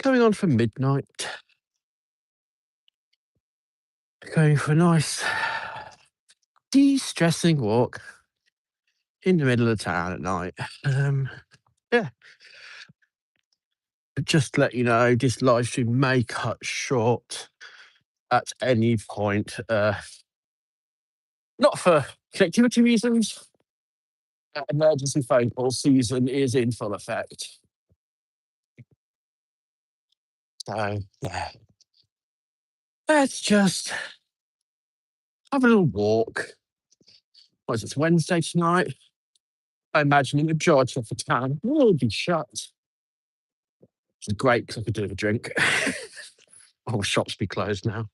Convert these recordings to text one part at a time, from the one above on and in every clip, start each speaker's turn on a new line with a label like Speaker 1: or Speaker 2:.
Speaker 1: Coming on for midnight. Going for a nice de-stressing walk in the middle of town at night. Yeah, just to let you know, this live stream may cut short at any point. Not for connectivity reasons. Emergency phone call season is in full effect. So, yeah. Let's just have a little walk. It's Wednesday tonight. I imagine the majority of the town will be shut. Which is great because I could do with a drink. All shops be closed now.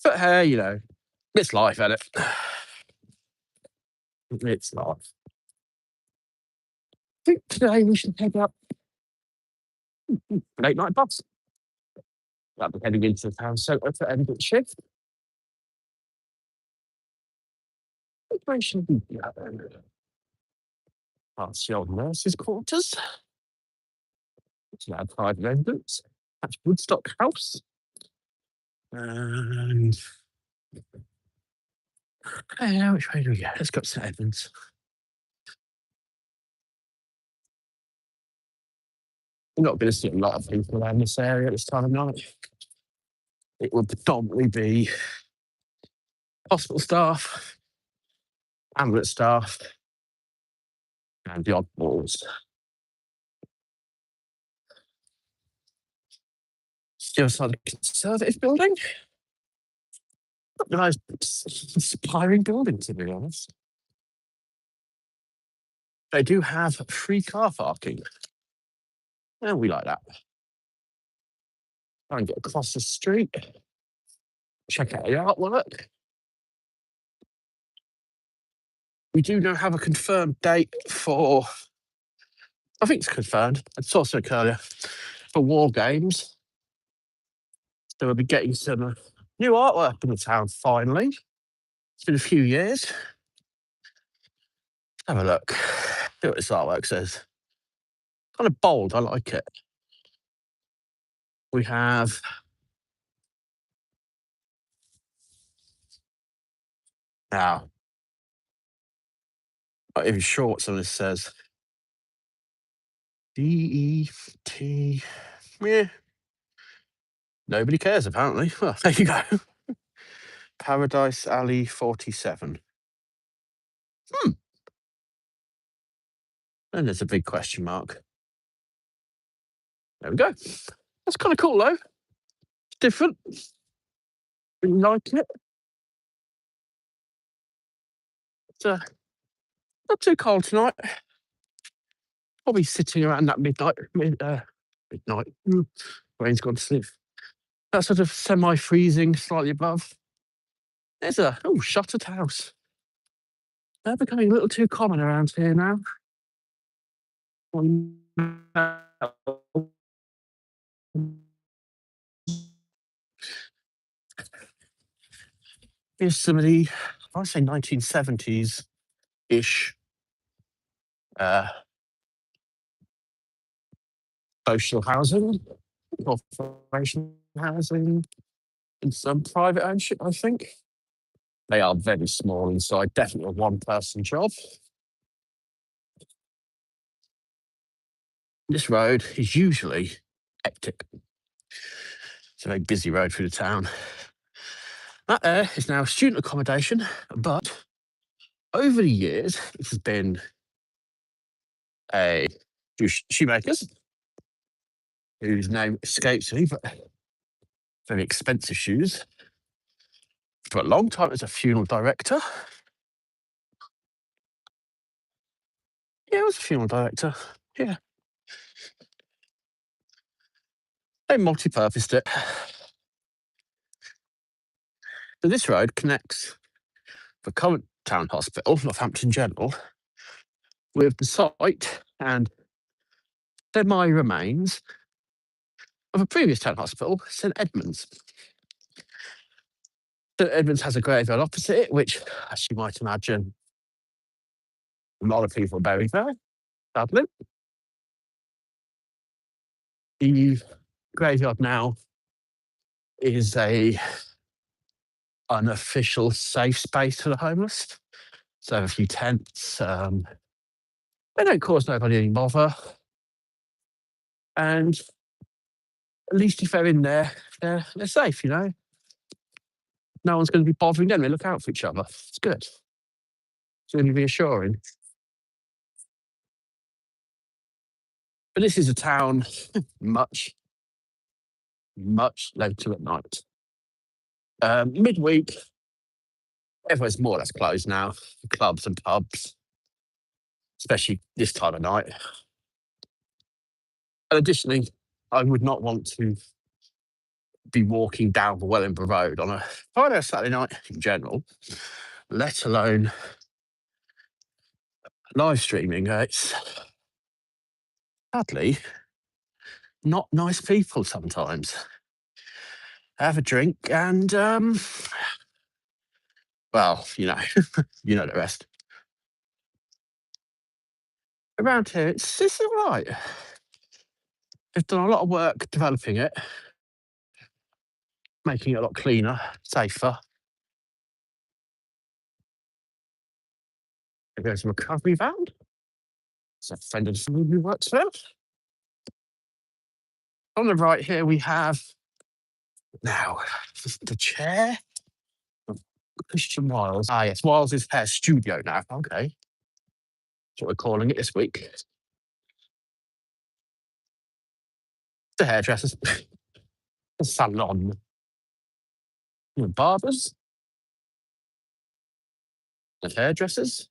Speaker 1: But hey, it's life, isn't it? It's life. I think today we should head up late night bus. I'll be heading into the town centre for end of shift. Where should we be at then? Past the old nurses' quarters. It's our private residence. That's Woodstock House. And which way do we go? Let's go to St Edmunds. We're not going to see a lot of people around this area at this time of night. It will predominantly be hospital staff, ambulance staff, and the oddballs. The other side of the Conservative building. Not the most inspiring building, to be honest. They do have free car parking. And we like that. Try and get across the street. Check out the artwork. We do now have a confirmed date for, I think it's confirmed, I saw something earlier, for War Games. So we'll be getting some new artwork in the town finally. It's been a few years. Have a look. See what this artwork says. Kind of bold, I like it. We have now, not even sure what some of this says. DET. Yeah. Nobody cares, apparently. Well, there you go. Paradise Alley 47. And there's a big question mark. There we go. That's kind of cool, though. It's different. Really like it. It's not too cold tonight. Probably sitting around that midnight. Rain's gone to sleep. That sort of semi-freezing, slightly above. There's a shuttered house. They're becoming a little too common around here now. Here's some of the, I want to say 1970s-ish social housing, corporation housing, and some private ownership, I think. They are very small inside, definitely a one-person job. This road is usually hectic. It's a very busy road through the town. That there is now student accommodation, but over the years, it has been a shoemakers, whose name escapes me, but very expensive shoes. For a long time, as a funeral director. Yeah, I was a funeral director. Yeah. They multi-purposed it. So this road connects the current town hospital, Northampton General, with the site and semi-remains of a previous town hospital, St Edmunds. St Edmunds has a graveyard opposite it, which, as you might imagine, a lot of people are buried there, sadly. The graveyard now is a unofficial safe space for the homeless. So a few tents. They don't cause nobody any bother. And at least if they're in there, they're safe, you know? No one's going to be bothering them. They look out for each other. It's good. It's really reassuring. But this is a town much, much later at night. Midweek, everywhere's more or less closed now. Clubs and pubs, especially this time of night. And additionally, I would not want to be walking down the Wellingborough Road on a Friday or Saturday night in general, let alone live streaming. It's sadly not nice people sometimes. Have a drink and, well, you know, you know the rest. Around here, it's all right. They've done a lot of work developing it, making it a lot cleaner, safer. There's a recovery van. It's a friend of the family who works there. On the right here, we have now the chair of Christian Wiles. Ah, yes, Wiles' hair studio now. Okay. That's what we're calling it this week. The hairdressers, the salon, the barbers, the hairdressers.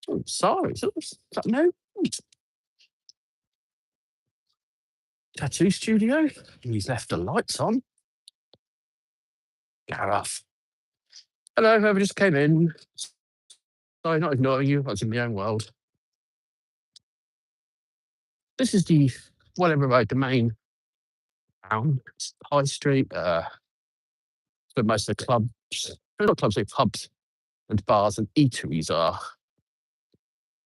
Speaker 1: Oh, sorry, is that no? Tattoo studio. He's left the lights on. Gareth. Hello, whoever just came in. Sorry, not ignoring you. I was in my own world. This is the Wellingborough Road, the main town. It's High Street. But most of the clubs, not clubs, they're pubs and bars and eateries are.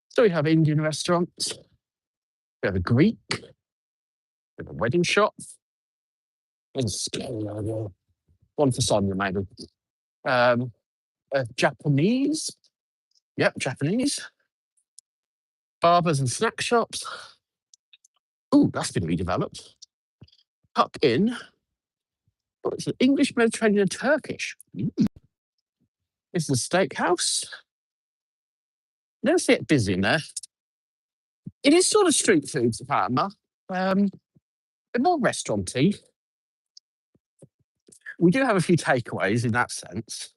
Speaker 1: So we have Indian restaurants. We have a Greek. We have a wedding shop. And one for Sonia, maybe. Japanese. Yep, Japanese. Barbers and snack shops. Ooh, that's been redeveloped. Tuck in. Oh, it's an English, Mediterranean, and Turkish. It's a steakhouse. Never see it busy in there. It is sort of street food, Fatima. They're more restauranty. We do have a few takeaways in that sense,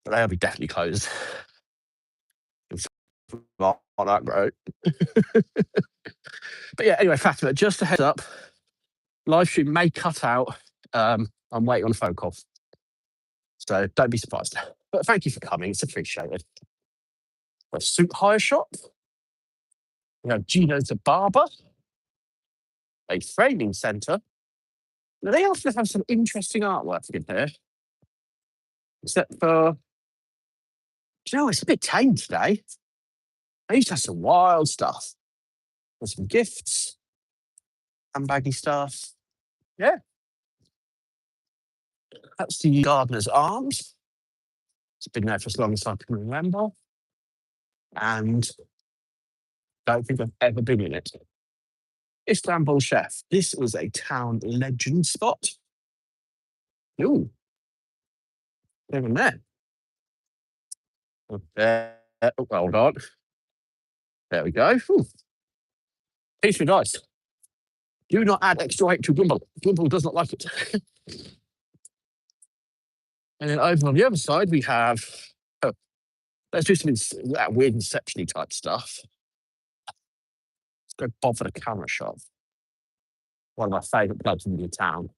Speaker 1: but they'll be definitely closed. On that road. But yeah, anyway, Fatima, just a heads up, live stream may cut out. I'm waiting on a phone call. So don't be surprised. But thank you for coming. It's appreciated. A suit hire shop. We have Gino's the Barber. A framing centre. Now, they often have some interesting artwork in here. Except for, do you know, it's a bit tame today. They used to have some wild stuff. There's some gifts, handbaggy stuff. Yeah. That's the Gardener's Arms. It's been there for as long as I can remember. And don't think I've ever been in it. Istanbul Chef. This was a town legend spot. Ooh. Even there. Hold on. There we go. Ooh. Piece of ice. Do not add extra weight to Dwimble. Dwimble does not like it. And then over on the other side, we have, let's do some that weird Inception-y type stuff. Let's go Bob for the camera shop. One of my favourite clubs in the town.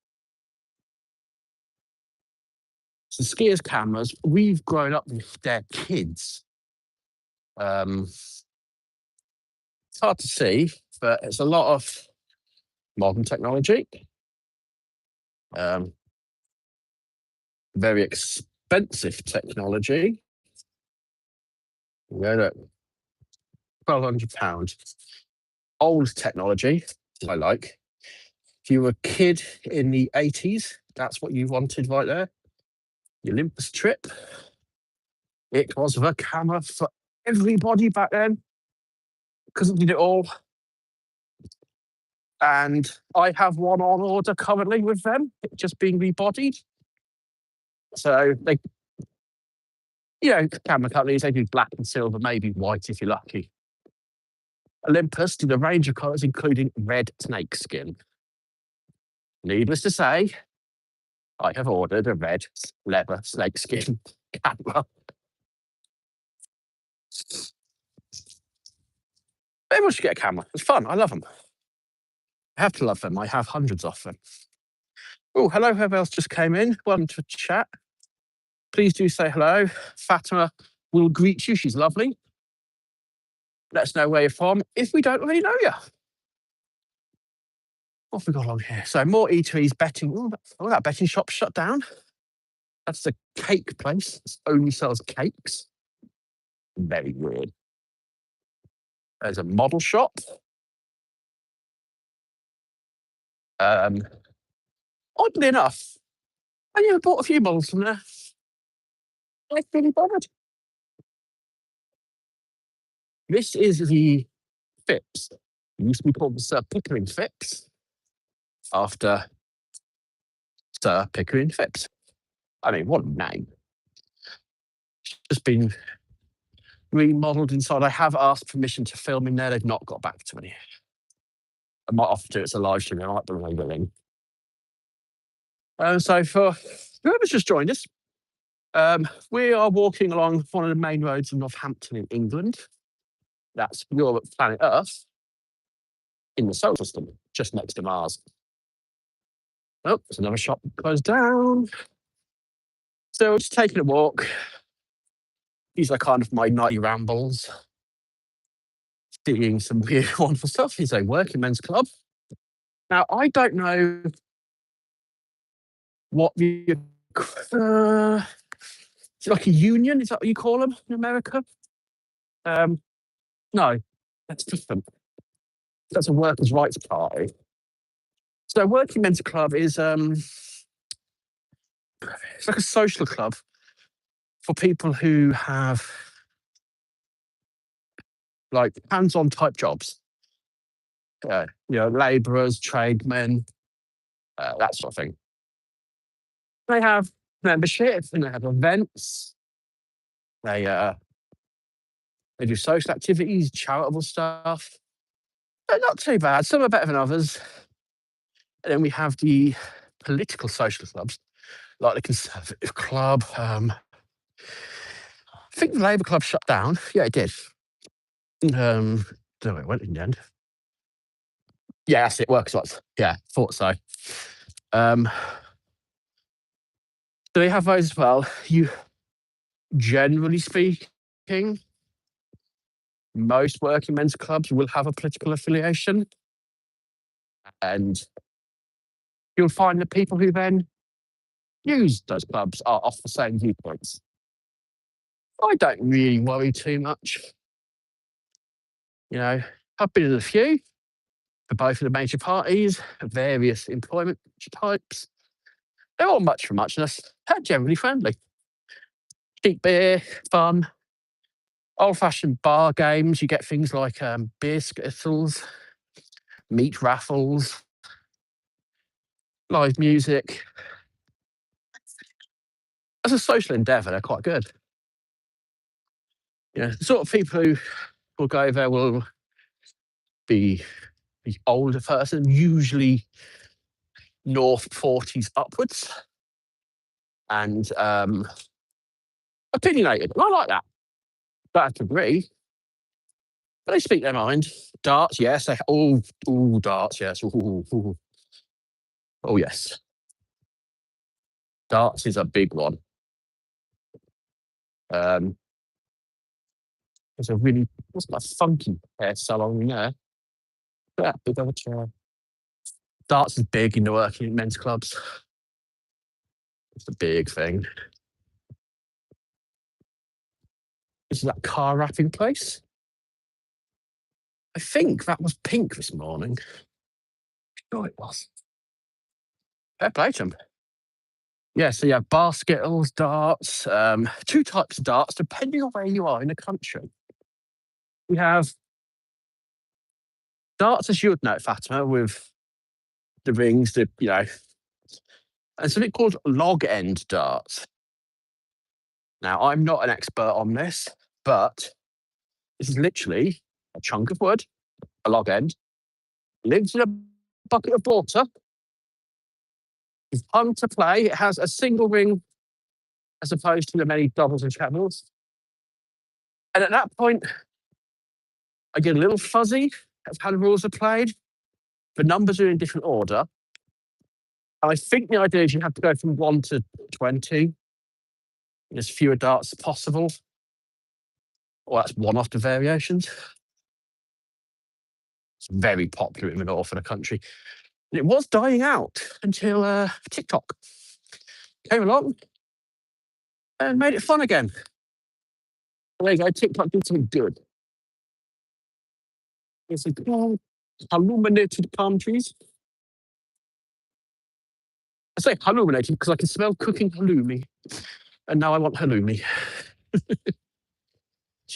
Speaker 1: So skiers cameras, we've grown up with their kids. It's hard to see, but it's a lot of modern technology. Very expensive technology. We're at £1,200. old technology I like. If you were a kid in the 80s, that's what you wanted right there. The Olympus trip. It was the camera for everybody back then because it did it all. And I have one on order currently with them, it's just being rebodied. So they, camera companies, they do black and silver, maybe white if you're lucky. Olympus did a range of colours, including red snakeskin. Needless to say, I have ordered a red leather snakeskin camera. Everyone should get a camera. It's fun. I love them. I have to love them. I have hundreds of them. Oh, hello, whoever else just came in. Welcome to chat. Please do say hello. Fatima will greet you. She's lovely. Let us know where you're from if we don't already know you. What have we got on here? So more eateries, betting. Oh, that betting shop shut down. That's the cake place. It only sells cakes. Very weird. There's a model shop. Oddly enough, I never bought a few models from there. I really bothered. This is the Phipps. It used to be called the Sir Pickering Phipps after Sir Pickering Phipps. I mean, what a name. It's just been remodeled inside. I have asked permission to film in there. They've not got back to me. I might offer to. It's a live stream. I like the labelling. So for whoever's just joined us, we are walking along one of the main roads in Northampton in England. That's your planet Earth in the solar system, just next to Mars. Oh, there's another shop closed down. So we're just taking a walk. These are kind of my nightly rambles. Seeing some weird, wonderful stuff. Here's a working men's club. Now, I don't know what the... is it like a union? Is that what you call them in America? No, that's different. That's a workers' rights party. So working men's club is it's like a social club for people who have like hands-on type jobs. Labourers, tradesmen, that sort of thing. They have membership and they have events. They do social activities, charitable stuff. They're not too bad. Some are better than others. And then we have the political social clubs, like the Conservative Club. I think the Labour Club shut down. Yeah, it did. Don't know where it went in the end. Yeah, that's it. Works rights. Yeah, thought so. So they have those as well. You, generally speaking, most working men's clubs will have a political affiliation. And you'll find that people who then use those clubs are off the same viewpoints. I don't really worry too much. I've been in a few for both of the major parties, various employment types. They're all much for muchness. They're generally friendly. Cheap beer, fun, old-fashioned bar games. You get things like beer skittles, meat raffles, live music. As a social endeavour, they're quite good. The sort of people who will go there will be the older person, usually north 40s upwards, and opinionated. And I like that. Don't have to agree, but they speak their mind. Darts, yes. Darts, yes. Ooh. Oh, yes. Darts is a big one. There's a really, what's that funky hair salon in there? Yeah, big old chair. Darts is big in the working men's clubs. It's a big thing. This is that car wrapping place. I think that was pink this morning. Sure it was. Fair play to 'em. Yeah, so you have basketballs, darts, two types of darts, depending on where you are in the country. We have darts, as you would know, Fatima, with the rings, and something called log end darts. Now, I'm not an expert on this, but this is literally a chunk of wood, a log end, lives in a bucket of water, is fun to play. It has a single ring as opposed to the many doubles and trebles. And at that point, I get a little fuzzy of how the rules are played. The numbers are in different order. And I think the idea is you have to go from 1 to 20 in as fewer darts as possible. Or that's one of the variations. It's very popular in the north of the country. And it was dying out until TikTok came along and made it fun again. There you go, TikTok did something good. It's like, oh, illuminated palm trees. I say illuminated because I can smell cooking halloumi. And now I want halloumi.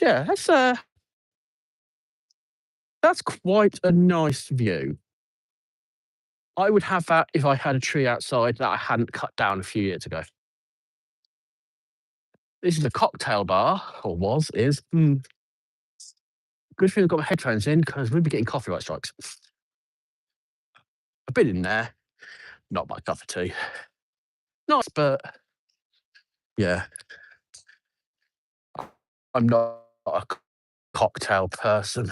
Speaker 1: Yeah, that's quite a nice view. I would have that if I had a tree outside that I hadn't cut down a few years ago. This is a cocktail bar, or is. Good thing I've got my headphones in because we'll be getting copyright strikes. I've been in there, not my cup of tea. Nice, but yeah. I'm not a cocktail person.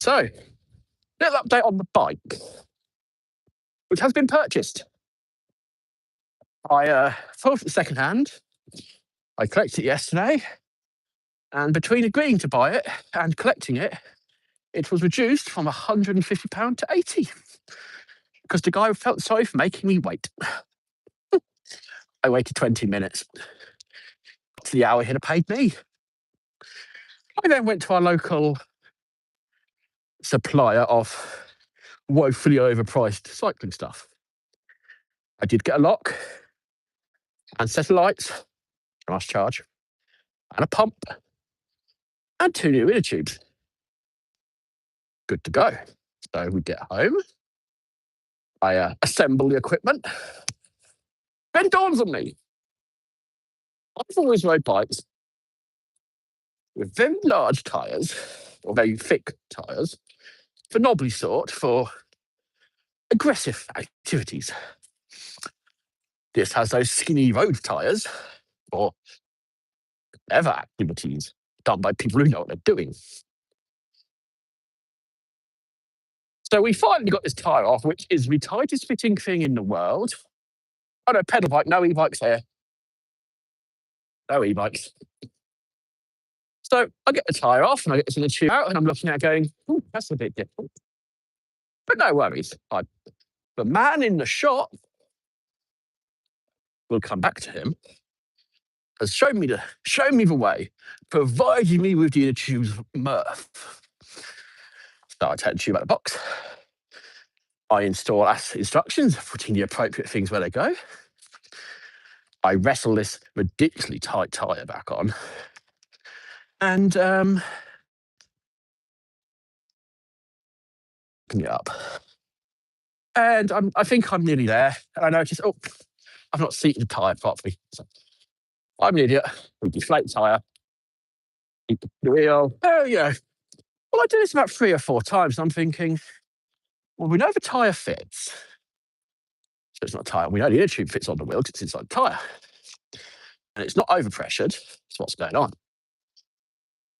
Speaker 1: So, little update on the bike, which has been purchased. I thought it secondhand. I collected it yesterday, and between agreeing to buy it and collecting it, it was reduced from £150 to 80 because the guy felt sorry for making me wait. I waited 20 minutes. To the hour he'd have paid me. I then went to our local supplier of woefully overpriced cycling stuff. I did get a lock and set of lights, a nice charge, and a pump, and 2 new inner tubes. Good to go. So we get home. I assemble the equipment. Then dawns on me. I've always rode bikes with very large tyres, or very thick tyres, for knobbly sort, for aggressive activities. This has those skinny road tyres for clever activities done by people who know what they're doing. So we finally got this tyre off, which is the tightest fitting thing in the world. Oh no, pedal bike, no e-bikes here. No e-bikes. So I get the tyre off and I get this in the tube out and I'm looking at it going, ooh, that's a bit different. But no worries. The man in the shop, we'll come back to him, has shown me the way, providing me with the inner tube's mirth. So I take the tube out of the box. I install instructions, putting the appropriate things where they go. I wrestle this ridiculously tight tyre back on. And open it up. And I think I'm nearly there. And I notice, I've not seated the tyre properly. So I'm an idiot. We deflate the tyre. The wheel. Oh, yeah. Well, I do this about 3 or 4 times. And I'm thinking, well, we know the tyre fits. So it's not a tyre. We know the inner tube fits on the wheel because it's inside the tyre. And it's not overpressured. That's what's going on.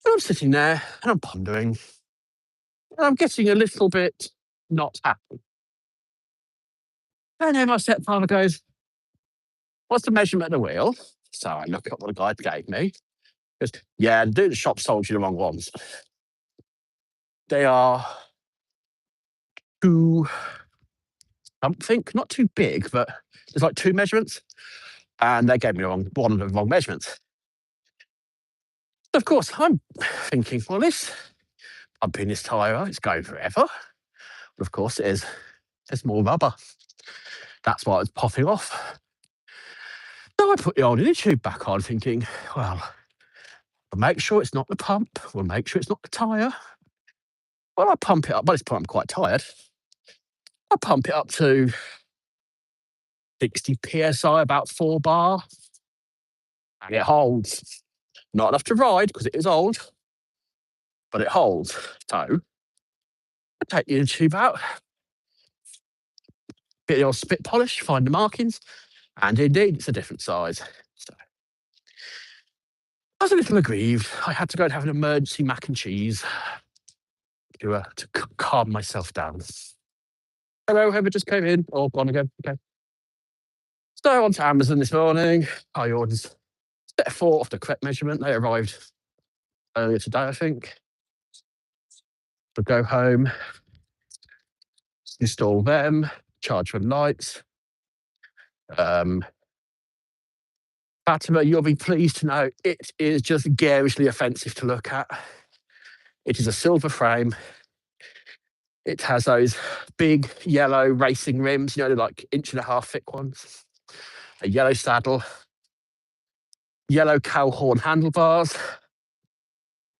Speaker 1: And I'm sitting there and I'm pondering. And I'm getting a little bit not happy. And then my stepfather goes, what's the measurement of the wheel? So I look at what the guy gave me. He goes, yeah, the dude at the shop sold you the wrong ones. They are too something, not too big, but there's like 2 measurements. And they gave me one of the wrong measurements. Of course, I'm thinking, well, this pumping this tyre, it's going forever. But of course, it is. There's more rubber. That's why it's popping off. So I put the old inner tube back on, thinking, well, we'll make sure it's not the pump. We'll make sure it's not the tyre. Well, I pump it up. By this point, I'm quite tired. I pump it up to 60 psi, about 4 bar, and it holds. Not enough to ride because it is old, but it holds. So I take the inner tube out, bit of the old spit polish, find the markings, and indeed it's a different size. So I was a little aggrieved. I had to go and have an emergency mac and cheese to calm myself down. Hello, whoever just came in or gone again. Okay. So on to Amazon this morning. I ordered set 4 of the correct measurement. They arrived earlier today, I think. But go home, install them, charge from lights. Fatima, you'll be pleased to know it is just garishly offensive to look at. It is a silver frame. It has those big yellow racing rims, you know, they're like 1.5 inch thick ones. A yellow saddle, yellow cow horn handlebars,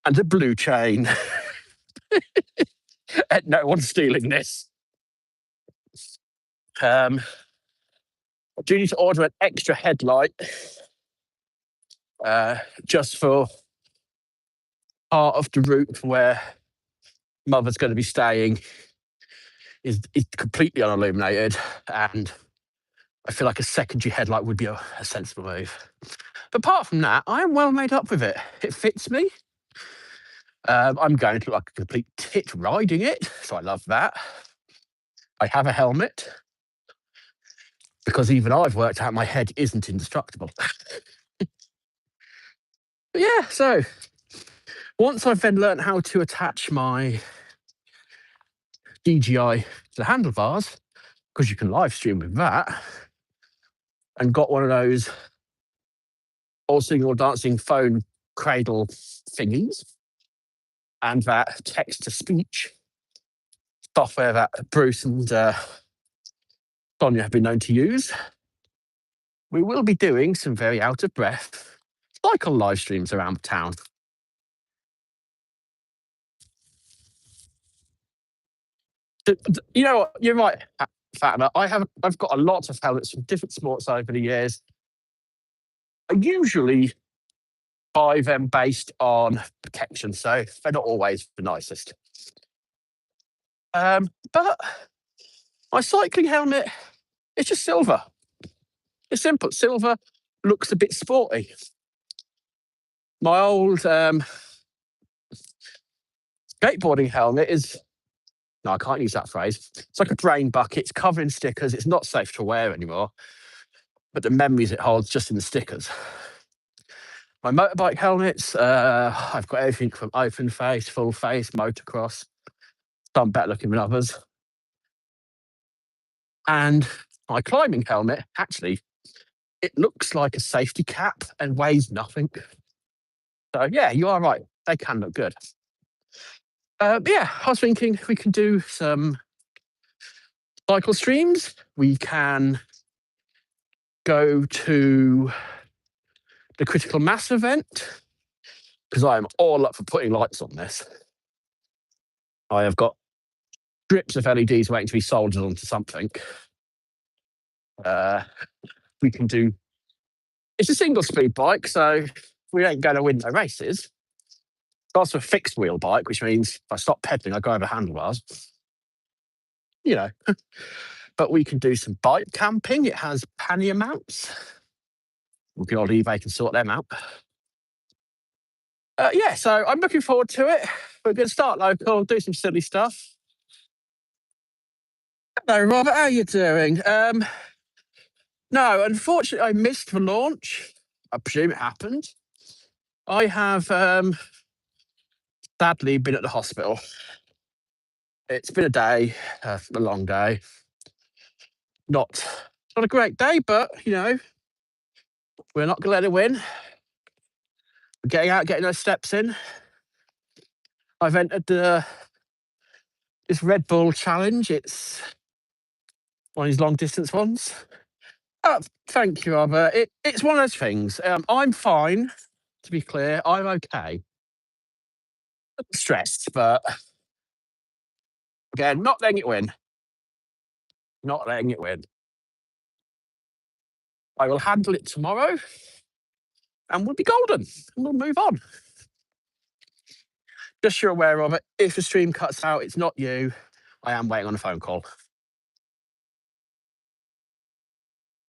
Speaker 1: and a blue chain. And no one's stealing this. I do need to order an extra headlight just for part of the route where Mother's going to be staying is completely unilluminated, and I feel like a secondary headlight would be a sensible move. But apart from that, I am well made up with it. It fits me. I'm going to look like a complete tit riding it, so I love that. I have a helmet because even I've worked out my head isn't indestructible. But yeah, so once I've then learned how to attach my DJI to the handlebars, because you can live stream with that, and got one of those all singing or dancing phone cradle thingies, and that text to speech software that Bruce and Sonia have been known to use, we will be doing some very out of breath cycle live streams around town. You know what? You're right, Fatima. I've got a lot of helmets from different sports over the years. I usually buy them based on protection, so they're not always the nicest. But my cycling helmet, it's just silver. It's simple. Silver looks a bit sporty. My old skateboarding helmet is, no, I can't use that phrase. It's like a brain bucket. It's covered in stickers. It's not safe to wear anymore. But the memories it holds just in the stickers. My motorbike helmets, I've got everything from open face, full face, motocross. Some better looking than others. And my climbing helmet, actually, it looks like a safety cap and weighs nothing. So yeah, you are right. They can look good. Yeah, I was thinking we can do some cycle streams. We can go to the critical mass event because I am all up for putting lights on this. I have got strips of LEDs waiting to be soldered onto something. We can do. It's a single speed bike, so we ain't going to win no races. It's also a fixed wheel bike, which means if I stop pedaling, I go over handlebars. You know. But we can do some bike camping. It has pannier mounts. The old eBay can sort them out. Yeah, so I'm looking forward to it. We're going to start local, do some silly stuff. Hello, Robert. How are you doing? No, unfortunately, I missed the launch. I presume it happened. I have sadly been at the hospital. It's been a day, a long day. Not a great day, but, you know, we're not going to let it win. getting out, getting those steps in. I've entered this Red Bull challenge. It's one of these long distance ones. Thank you, Robert. It's one of those things. I'm fine, to be clear. I'm okay. Stressed, but again, not letting it win. Not letting it win. I will handle it tomorrow and we'll be golden and we'll move on. Just so you're aware of it, if the stream cuts out, it's not you. I am waiting on a phone call.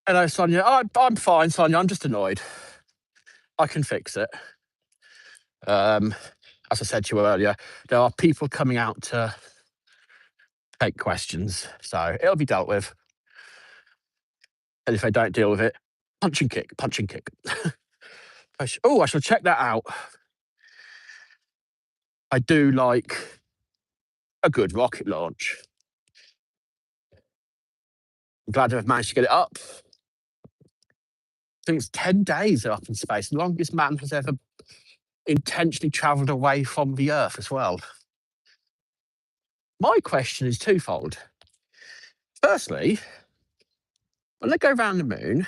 Speaker 1: Hello, Sonia. I'm fine, Sonia. I'm just annoyed. I can fix it. As I said to you earlier, there are people coming out to take questions, so it'll be dealt with. And if they don't deal with it, punch and kick, punch and kick. I shall check that out. I do like a good rocket launch. I'm glad I've managed to get it up. I think it's 10 days they're up in space. The longest man has ever intentionally travelled away from the Earth as well. My question is twofold. Firstly, when they go around the moon,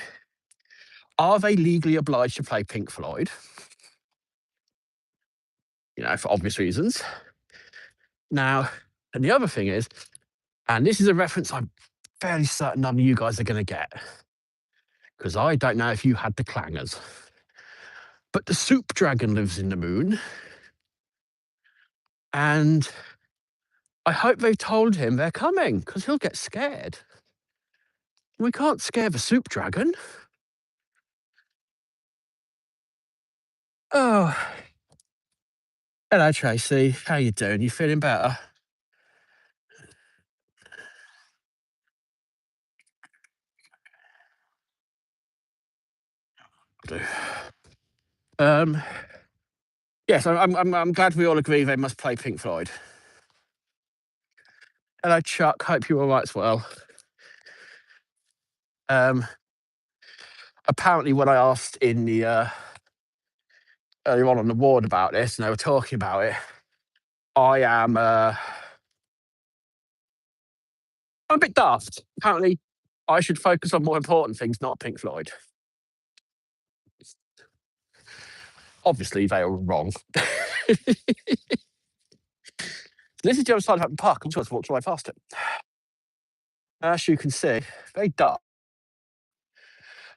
Speaker 1: are they legally obliged to play Pink Floyd? You know, for obvious reasons. Now, and the other thing is, and this is a reference I'm fairly certain none of you guys are going to get, because I don't know if you had the clangers, but the soup dragon lives in the moon, and I hope they've told him they're coming, because he'll get scared. We can't scare the soup dragon. Oh, hello, Tracy. How you doing? You feeling better? Yes, I'm glad we all agree they must play Pink Floyd. Hello, Chuck. Hope you're all right as well. Apparently, when I asked in the earlier on the ward about this, and they were talking about it, I'm a bit daft. Apparently, I should focus on more important things, not Pink Floyd. Obviously, they were wrong. This is the other side of Hampton Park. I'm just walked right past it. As you can see, very dark.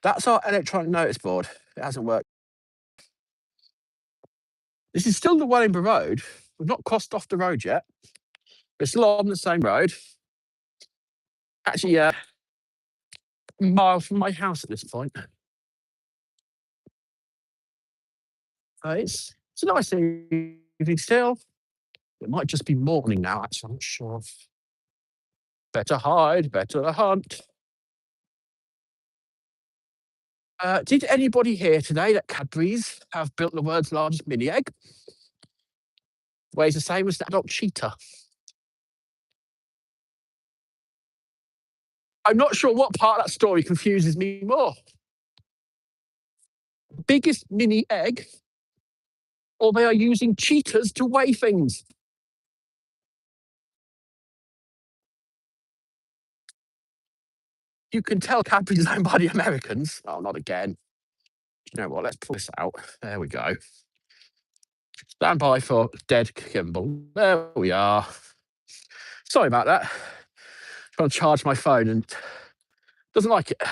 Speaker 1: That's our electronic notice board. It hasn't worked. This is still the Wellingborough Road. We've not crossed off the road yet. We're still on the same road. Actually, a mile from my house at this point. It's a nice evening still. It might just be morning now, actually. I'm not sure. Better hide, better hunt. Did anybody hear today that Cadbury's have built the world's largest mini egg? Weighs the same as an adult cheetah. I'm not sure what part of that story confuses me more. Biggest mini egg, or they are using cheetahs to weigh things. You can tell Cadbury's is owned by the Americans. Oh, not again. You know what? Let's pull this out. There we go. Stand by for dead Kimball. There we are. Sorry about that. Trying to charge my phone and doesn't like it.